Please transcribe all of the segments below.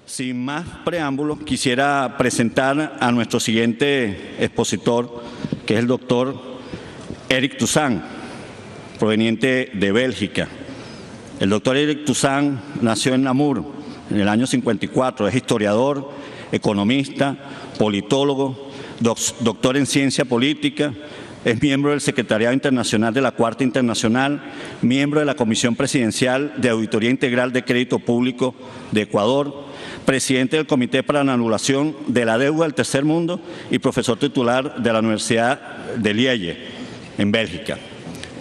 Sin más preámbulos, quisiera presentar a nuestro siguiente expositor, que es el doctor Erik Toussaint, proveniente de Bélgica. El doctor Erik Toussaint nació en Namur en el año 54, es historiador, economista, politólogo, doctor en ciencia política, es miembro del Secretariado Internacional de la Cuarta Internacional, miembro de la Comisión Presidencial de Auditoría Integral de Crédito Público de Ecuador, presidente del Comité para la Anulación de la Deuda del Tercer Mundo y profesor titular de la Universidad de Liege, en Bélgica.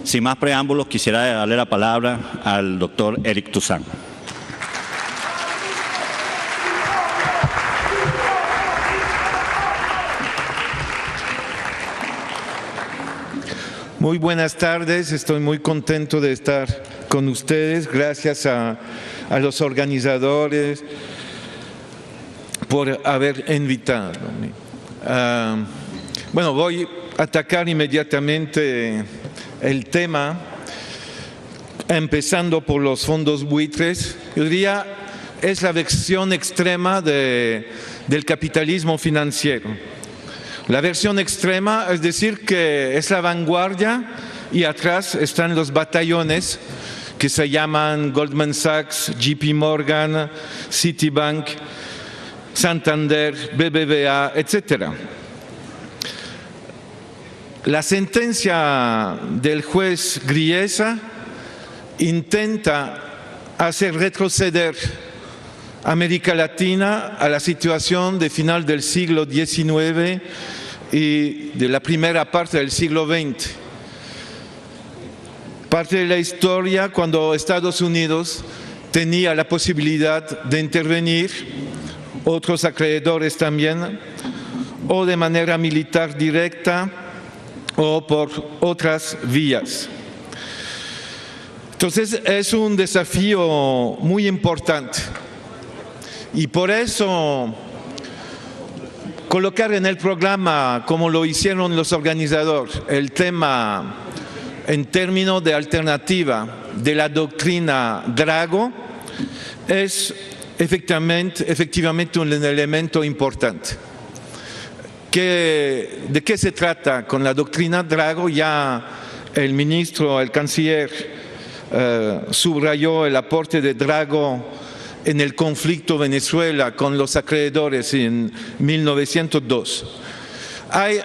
Sin más preámbulos, quisiera darle la palabra al doctor Erik Toussaint. Muy buenas tardes, estoy muy contento de estar con ustedes. Gracias a los organizadores por haber invitado. Bueno, voy a atacar inmediatamente el tema, empezando por los fondos buitres. Yo diría, es la versión extrema del capitalismo financiero. La versión extrema, es decir, que es la vanguardia y atrás están los batallones que se llaman Goldman Sachs, JP Morgan, Citibank, Santander, BBVA, etc. La sentencia del juez Griesa intenta hacer retroceder América Latina a la situación de final del siglo XIX y de la primera parte del siglo XX. Parte de la historia cuando Estados Unidos tenía la posibilidad de intervenir, otros acreedores también, o de manera militar directa o por otras vías. Entonces es un desafío muy importante. Y por eso colocar en el programa, como lo hicieron los organizadores, el tema en términos de alternativa de la doctrina Drago es efectivamente un elemento importante. ¿De qué se trata con la doctrina Drago? Ya el ministro, el canciller, subrayó el aporte de Drago en el conflicto Venezuela con los acreedores en 1902. Hay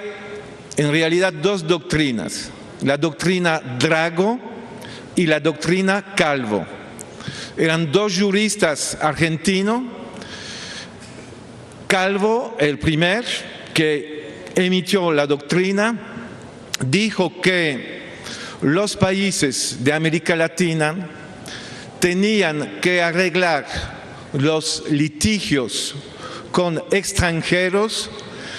en realidad dos doctrinas, la doctrina Drago y la doctrina Calvo. Eran dos juristas argentinos. Calvo, el primer que emitió la doctrina, dijo que los países de América Latina tenían que arreglar los litigios con extranjeros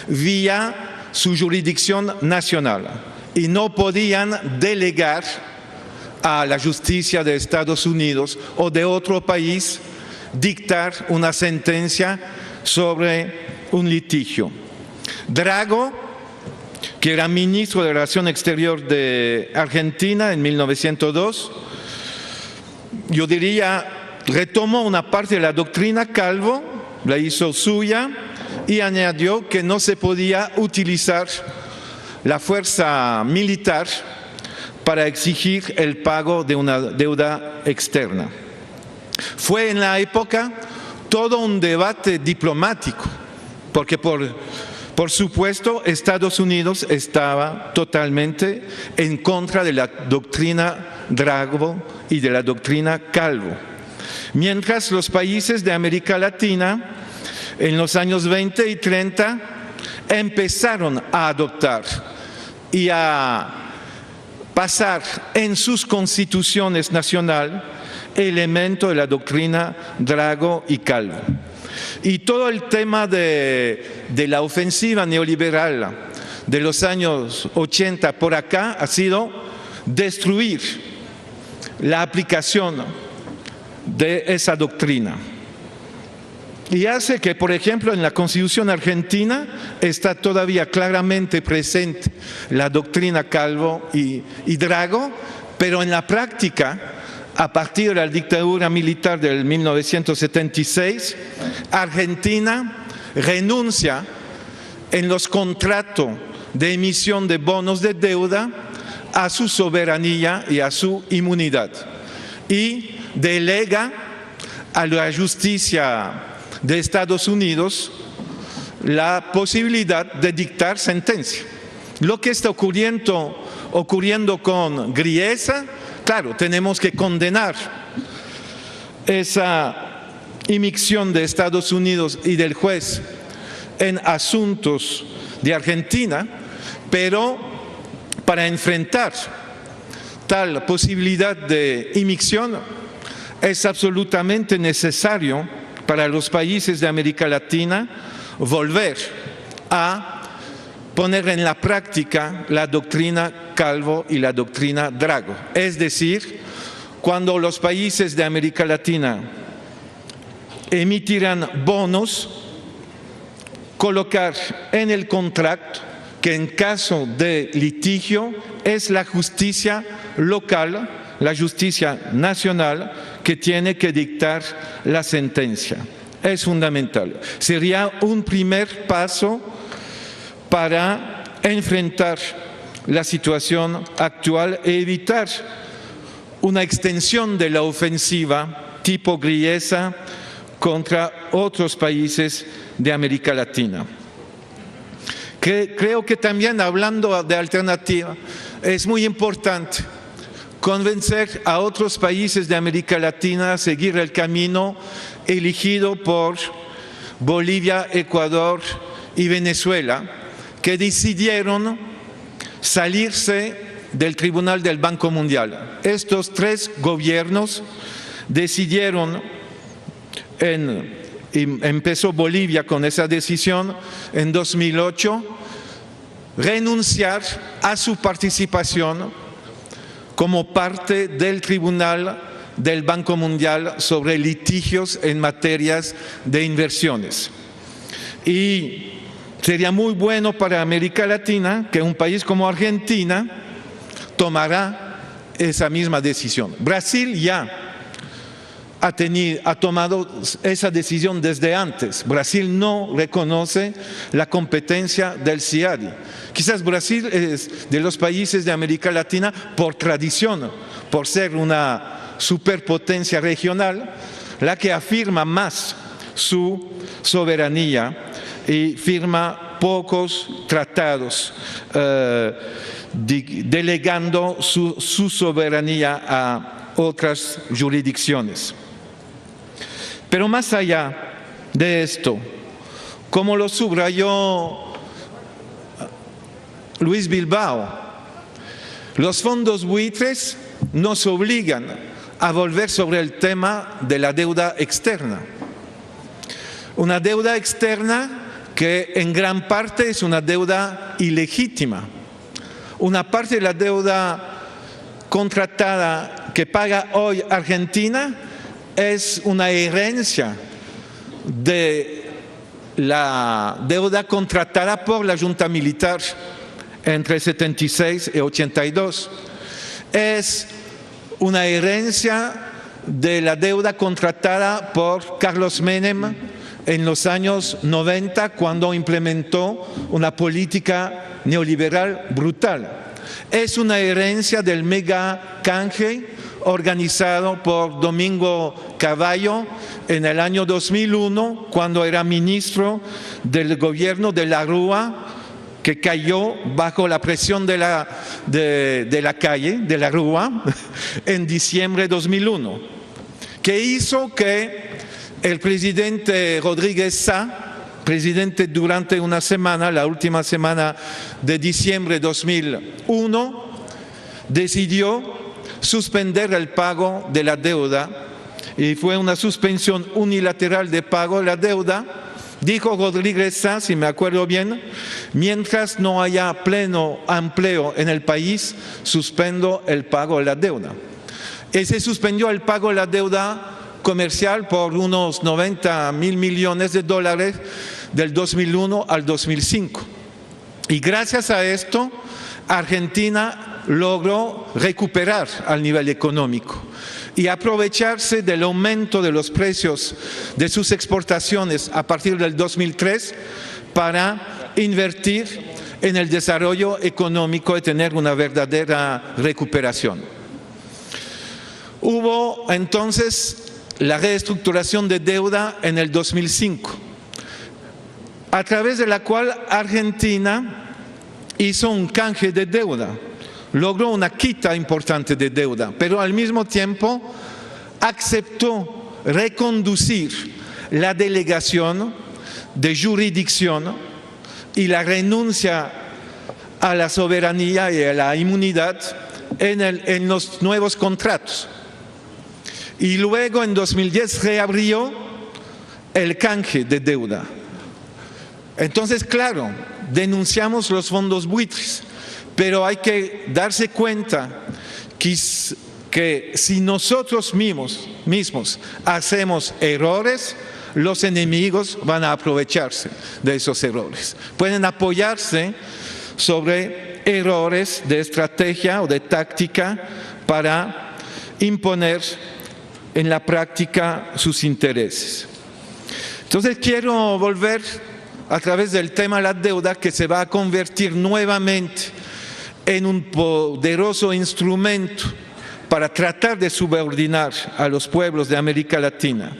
vía su jurisdicción nacional y no podían delegar a la justicia de Estados Unidos o de otro país dictar una sentencia sobre un litigio. Drago, que era ministro de Relación Exterior de Argentina en 1902, yo diría, retomó una parte de la doctrina Calvo, la hizo suya y añadió que no se podía utilizar la fuerza militar para exigir el pago de una deuda externa. Fue en la época todo un debate diplomático, porque por supuesto Estados Unidos estaba totalmente en contra de la doctrina Drago y de la doctrina Calvo. Mientras los países de América Latina en los años 20 y 30 empezaron a adoptar y a pasar en sus constituciones nacionales elementos de la doctrina Drago y Calvo. Y todo el tema de la ofensiva neoliberal de los años 80 por acá ha sido destruir la aplicación de esa doctrina. Y hace que, por ejemplo, en la Constitución argentina está todavía claramente presente la doctrina Calvo y Drago, pero en la práctica a partir de la dictadura militar del 1976, Argentina renuncia en los contratos de emisión de bonos de deuda a su soberanía y a su inmunidad y delega a la justicia de Estados Unidos la posibilidad de dictar sentencia. Lo que está ocurriendo con Griesa, claro, tenemos que condenar esa inmixción de Estados Unidos y del juez en asuntos de Argentina, pero para enfrentar tal posibilidad de inmixción es absolutamente necesario para los países de América Latina volver a poner en la práctica la doctrina Calvo y la doctrina Drago. Es decir, cuando los países de América Latina emitirán bonos, colocar en el contrato que en caso de litigio es la justicia local, la justicia nacional, que tiene que dictar la sentencia. Es fundamental. Sería un primer paso para enfrentar la situación actual e evitar una extensión de la ofensiva tipo Griesa contra otros países de América Latina. Creo que también, hablando de alternativa, es muy importante convencer a otros países de América Latina a seguir el camino elegido por Bolivia, Ecuador y Venezuela, que decidieron salirse del Tribunal del Banco Mundial. Estos tres gobiernos decidieron, empezó Bolivia con esa decisión en 2008, renunciar a su participación como parte del Tribunal del Banco Mundial sobre litigios en materias de inversiones. Y sería muy bueno para América Latina que un país como Argentina tomara esa misma decisión. Brasil ya ha tomado esa decisión desde antes. Brasil no reconoce la competencia del CIADI. Quizás Brasil es de los países de América Latina por tradición, por ser una superpotencia regional, la que afirma más su soberanía y firma pocos tratados delegando su soberanía a otras jurisdicciones. Pero más allá de esto, como lo subrayó Luis Bilbao, los fondos buitres nos obligan a volver sobre el tema de la deuda externa. Una deuda externa que en gran parte es una deuda ilegítima. Una parte de la deuda contratada que paga hoy Argentina es una herencia de la deuda contratada por la Junta Militar entre 76 y 82. Es una herencia de la deuda contratada por Carlos Menem en los años 90, cuando implementó una política neoliberal brutal. Es una herencia del mega canje organizado por Domingo Cavallo en el año 2001, cuando era ministro del gobierno de la Rúa, que cayó bajo la presión de la calle, de la Rúa, en diciembre de 2001, que hizo que el presidente Rodríguez Sá, presidente durante una semana, la última semana de diciembre de 2001, decidió suspender el pago de la deuda, y fue una suspensión unilateral de pago de la deuda. Dijo Rodríguez Sá, si me acuerdo bien, mientras no haya pleno empleo en el país, suspendo el pago de la deuda. Y se suspendió el pago de la deuda comercial por unos 90.000 millones de dólares del 2001 al 2005. Y gracias a esto, Argentina logró recuperar al nivel económico. y aprovecharse del aumento de los precios de sus exportaciones a partir del 2003 para invertir en el desarrollo económico y tener una verdadera recuperación. Hubo entonces la reestructuración de deuda en el 2005, a través de la cual Argentina hizo un canje de deuda, logró una quita importante de deuda, pero al mismo tiempo aceptó reconducir la delegación de jurisdicción y la renuncia a la soberanía y a la inmunidad en los nuevos contratos. Y luego en 2010 reabrió el canje de deuda. Entonces, claro, denunciamos los fondos buitres, pero hay que darse cuenta que si nosotros mismos hacemos errores, los enemigos van a aprovecharse de esos errores. Pueden apoyarse sobre errores de estrategia o de táctica para imponer en la práctica sus intereses. Entonces quiero volver a través del tema de la deuda, que se va a convertir nuevamente en un poderoso instrumento para tratar de subordinar a los pueblos de América Latina,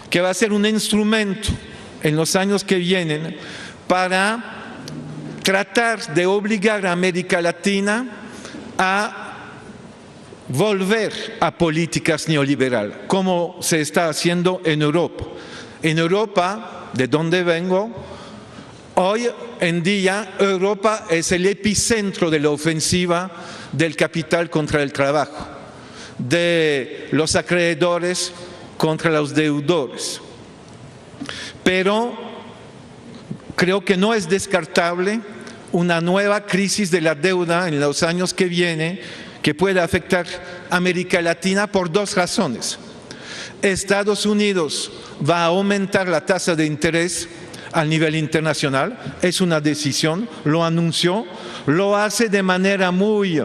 que va a ser un instrumento en los años que vienen para tratar de obligar a América Latina a volver a políticas neoliberales, como se está haciendo en Europa. En Europa, de donde vengo, hoy en día Europa es el epicentro de la ofensiva del capital contra el trabajo, de los acreedores contra los deudores. Pero creo que no es descartable una nueva crisis de la deuda en los años que vienen, que puede afectar a América Latina por dos razones. Estados Unidos va a aumentar la tasa de interés a nivel internacional, es una decisión, lo anunció, lo hace de manera muy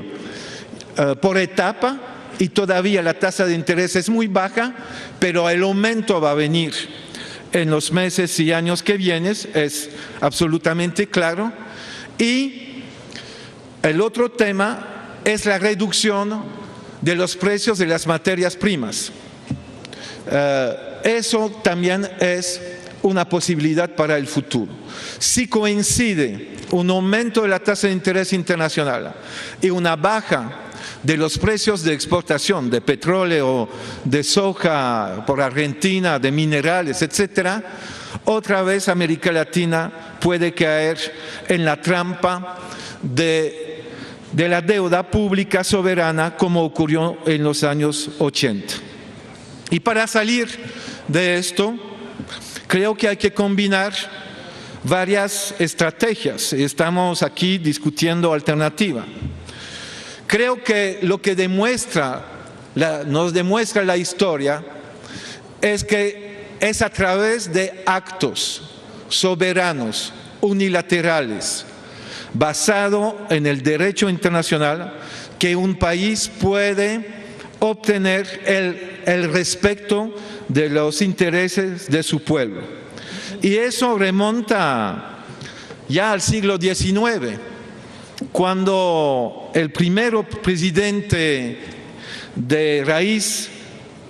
por etapa, y todavía la tasa de interés es muy baja, pero el aumento va a venir en los meses y años que vienen, es absolutamente claro. Y el otro tema es la reducción de los precios de las materias primas. Eso también es una posibilidad para el futuro. Si coincide un aumento de la tasa de interés internacional y una baja de los precios de exportación de petróleo, de soja por Argentina, de minerales, etcétera, otra vez América Latina puede caer en la trampa de la deuda pública soberana, como ocurrió en los años 80. Y para salir de esto, creo que hay que combinar varias estrategias. Estamos aquí discutiendo alternativa. Creo que lo que nos demuestra la historia es que es a través de actos soberanos, unilaterales, basado en el derecho internacional, que un país puede obtener el respeto de los intereses de su pueblo. Y eso remonta ya al siglo XIX, cuando el primer presidente de raíz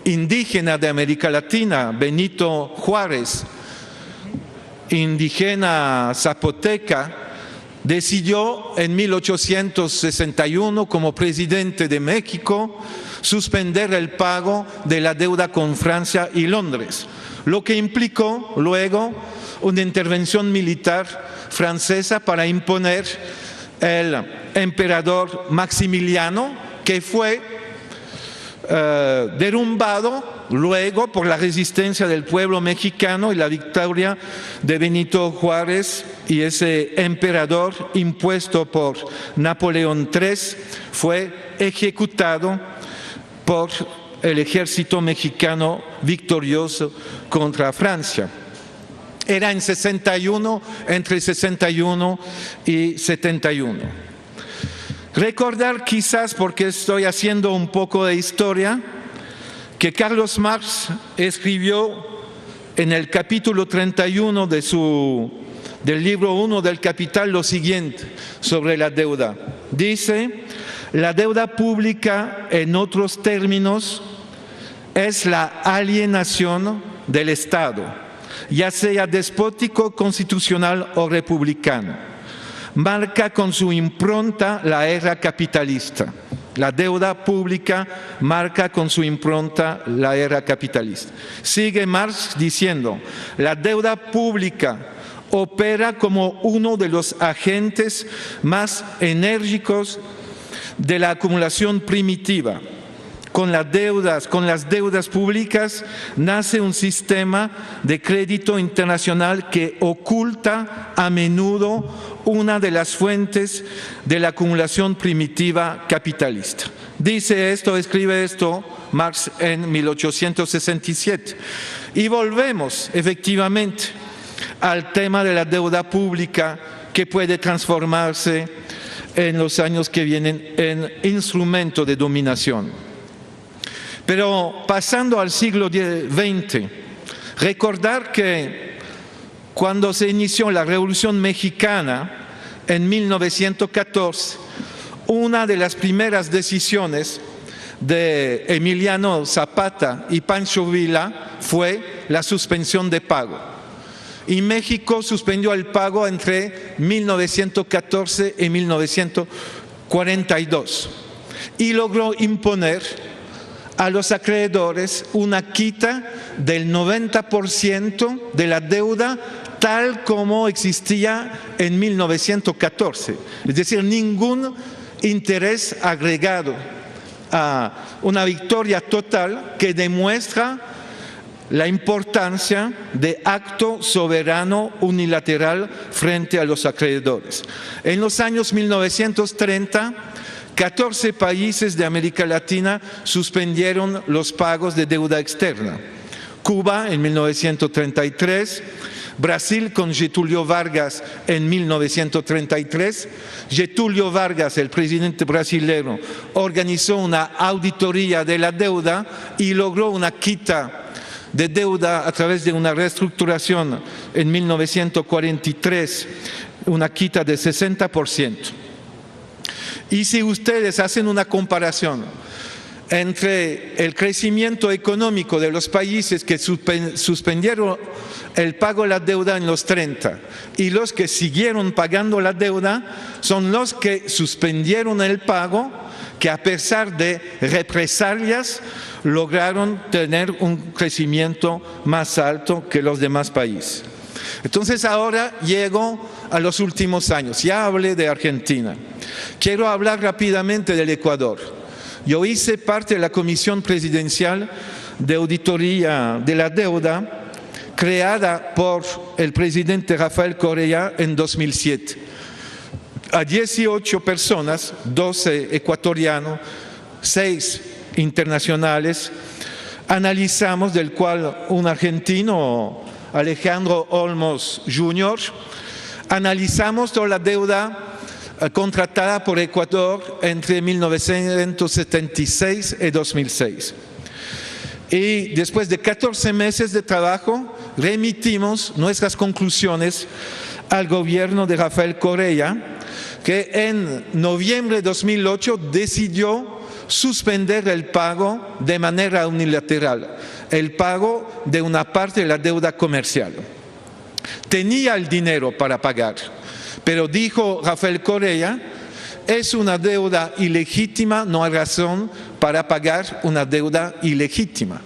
indígena de América Latina, Benito Juárez, indígena zapoteca, decidió en 1861, como presidente de México, suspender el pago de la deuda con Francia y Londres, lo que implicó luego una intervención militar francesa para imponer el emperador Maximiliano, que fue derrumbado luego por la resistencia del pueblo mexicano y la victoria de Benito Juárez, y ese emperador impuesto por Napoleón III fue ejecutado por el ejército mexicano victorioso contra Francia. Era en 61, entre 61 y 71. Recordar quizás, porque estoy haciendo un poco de historia, que Carlos Marx escribió en el capítulo 31 del libro 1 del Capital lo siguiente sobre la deuda. Dice: la deuda pública, en otros términos, es la alienación del Estado, ya sea despótico, constitucional o republicano. Marca con su impronta la era capitalista. La deuda pública marca con su impronta la era capitalista. Sigue Marx diciendo: la deuda pública opera como uno de los agentes más enérgicos de la acumulación primitiva. Con las deudas públicas nace un sistema de crédito internacional que oculta a menudo una de las fuentes de la acumulación primitiva capitalista. Dice esto, escribe esto Marx en 1867. Y volvemos efectivamente al tema de la deuda pública, que puede transformarse en los años que vienen en instrumento de dominación. Pero pasando al siglo XX, recordar que cuando se inició la Revolución Mexicana en 1914, una de las primeras decisiones de Emiliano Zapata y Pancho Villa fue la suspensión de pago. Y México suspendió el pago entre 1914 y 1942 y logró imponer a los acreedores una quita del 90% de la deuda tal como existía en 1914. Es decir, ningún interés agregado, a una victoria total que demuestra la importancia de acto soberano unilateral frente a los acreedores. En los años 1930, 14 países de América Latina suspendieron los pagos de deuda externa. Cuba en 1933, Brasil con Getúlio Vargas en 1933. Getúlio Vargas, el presidente brasileño, organizó una auditoría de la deuda y logró una quita de deuda a través de una reestructuración en 1943, una quita de 60%. Y si ustedes hacen una comparación entre el crecimiento económico de los países que suspendieron el pago de la deuda en los 30 y los que siguieron pagando la deuda, son los que suspendieron el pago, que a pesar de represalias lograron tener un crecimiento más alto que los demás países. Entonces ahora llego a los últimos años. Ya hablé de Argentina. Quiero hablar rápidamente del Ecuador. Yo hice parte de la Comisión Presidencial de Auditoría de la Deuda, creada por el presidente Rafael Correa en 2007. A 18 personas, 12 ecuatorianos, 6 internacionales, analizamos, del cual un argentino, Alejandro Olmos Jr., analizamos toda la deuda contratada por Ecuador entre 1976 y 2006. Y después de 14 meses de trabajo, remitimos nuestras conclusiones al gobierno de Rafael Correa, que en noviembre de 2008 decidió suspender el pago de manera unilateral, el pago de una parte de la deuda comercial. Tenía el dinero para pagar, pero dijo Rafael Correa, es una deuda ilegítima, no hay razón para pagar una deuda ilegítima.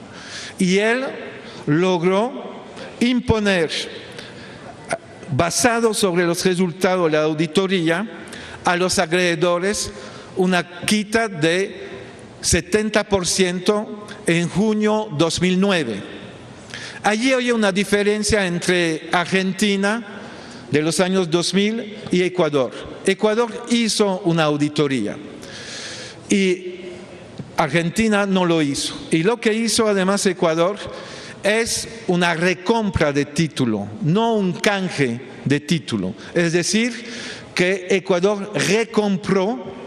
Y él logró imponer, basado sobre los resultados de la auditoría, a los acreedores una quita de 70% en junio 2009. Allí hay una diferencia entre Argentina de los años 2000 y Ecuador. Ecuador hizo una auditoría y Argentina no lo hizo. Y lo que hizo además Ecuador es una recompra de título, no un canje de título. Es decir, que Ecuador recompró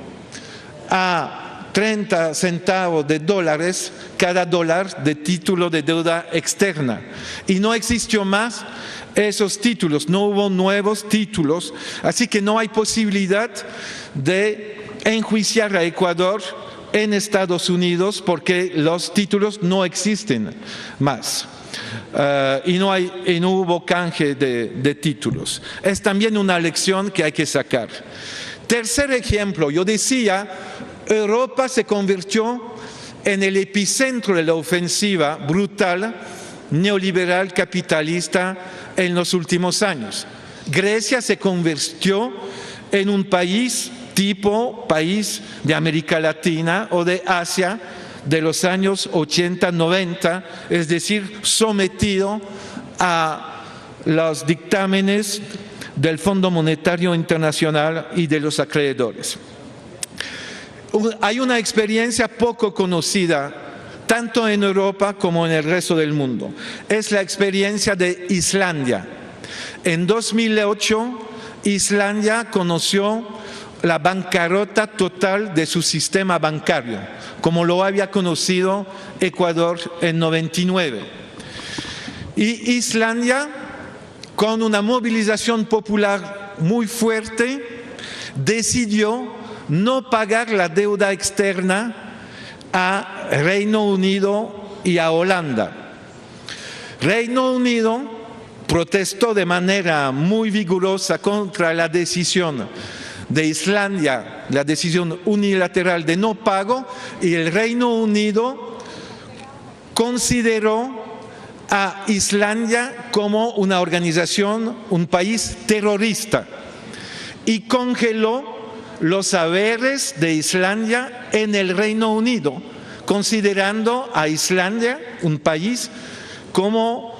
a 30 centavos de dólares cada dólar de título de deuda externa. Y no existió más esos títulos, no hubo nuevos títulos, así que no hay posibilidad de enjuiciar a Ecuador en Estados Unidos porque los títulos no existen más. Y no hubo canje de títulos. Es también una lección que hay que sacar. Tercer ejemplo, yo decía, Europa se convirtió en el epicentro de la ofensiva brutal neoliberal capitalista en los últimos años. Grecia se convirtió en un país país de América Latina o de Asia de los años 80-90, es decir, sometido a los dictámenes del Fondo Monetario Internacional y de los acreedores. Hay una experiencia poco conocida, tanto en Europa como en el resto del mundo. Es la experiencia de Islandia. En 2008, Islandia conoció la bancarrota total de su sistema bancario, como lo había conocido Ecuador en 99. Y Islandia, con una movilización popular muy fuerte, decidió no pagar la deuda externa a Reino Unido y a Holanda. Reino Unido protestó de manera muy vigorosa contra la decisión de Islandia, la decisión unilateral de no pago, y el Reino Unido consideró a Islandia como una organización, un país terrorista, y congeló los haberes de Islandia en el Reino Unido, considerando a Islandia un país como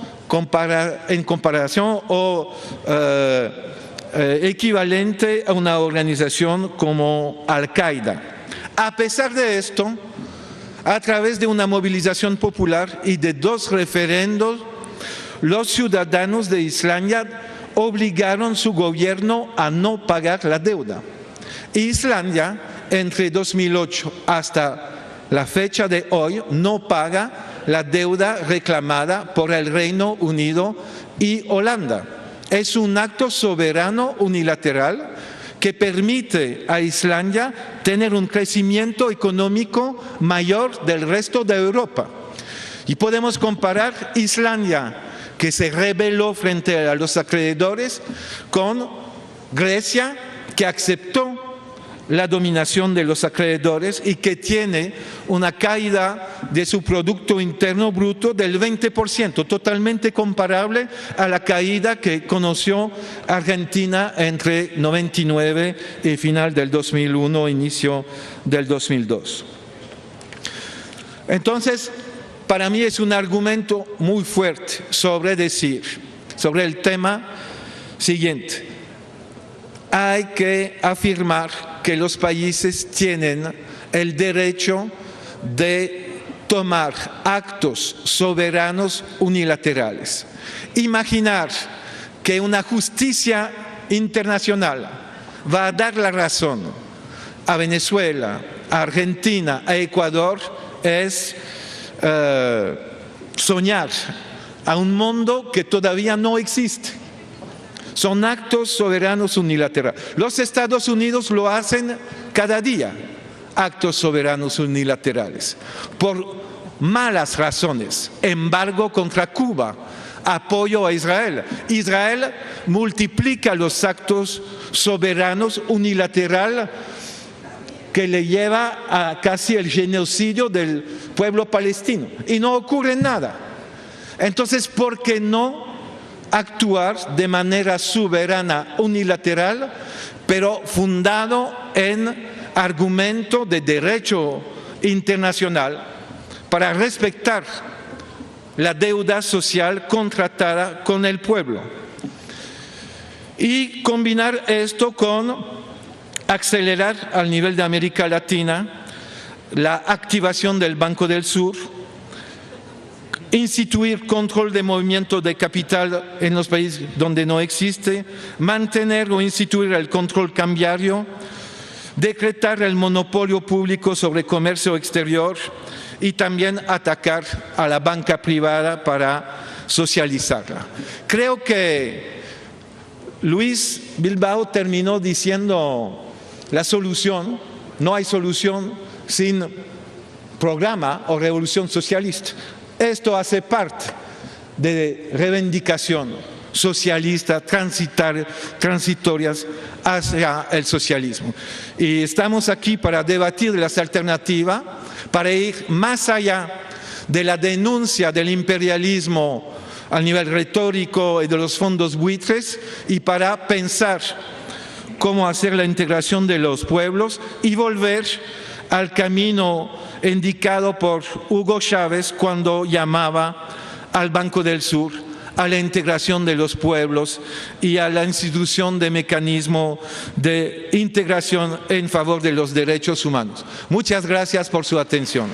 en comparación o equivalente a una organización como Al-Qaeda. A pesar de esto, a través de una movilización popular y de 2 referendos, los ciudadanos de Islandia obligaron su gobierno a no pagar la deuda. Islandia, entre 2008 hasta la fecha de hoy, no paga la deuda reclamada por el Reino Unido y Holanda. Es un acto soberano unilateral que permite a Islandia tener un crecimiento económico mayor del resto de Europa. Y podemos comparar Islandia, que se rebeló frente a los acreedores, con Grecia, que aceptó la dominación de los acreedores y que tiene una caída de su Producto Interno Bruto del 20%, totalmente comparable a la caída que conoció Argentina entre 99 y final del 2001, inicio del 2002. Entonces, para mí es un argumento muy fuerte sobre el tema siguiente. Hay que afirmar que los países tienen el derecho de tomar actos soberanos unilaterales. Imaginar que una justicia internacional va a dar la razón a Venezuela, a Argentina, a Ecuador, es soñar a un mundo que todavía no existe. Son actos soberanos unilaterales. Los Estados Unidos lo hacen cada día, actos soberanos unilaterales, por malas razones. Embargo contra Cuba, apoyo a Israel. Israel multiplica los actos soberanos unilaterales que le lleva a casi el genocidio del pueblo palestino. Y no ocurre nada. Entonces, ¿por qué no actuar de manera soberana unilateral, pero fundado en argumento de derecho internacional para respetar la deuda social contratada con el pueblo? Y combinar esto con acelerar al nivel de América Latina la activación del Banco del Sur, instituir control de movimiento de capital en los países donde no existe, mantener o instituir el control cambiario, decretar el monopolio público sobre comercio exterior y también atacar a la banca privada para socializarla. Creo que Luis Bilbao terminó diciendo la solución, no hay solución sin programa o revolución socialista. Esto hace parte de reivindicación socialista, transitorias hacia el socialismo. Y estamos aquí para debatir las alternativas, para ir más allá de la denuncia del imperialismo a nivel retórico y de los fondos buitres y para pensar cómo hacer la integración de los pueblos y volver al camino indicado por Hugo Chávez cuando llamaba al Banco del Sur a la integración de los pueblos y a la institución de mecanismo de integración en favor de los derechos humanos. Muchas gracias por su atención.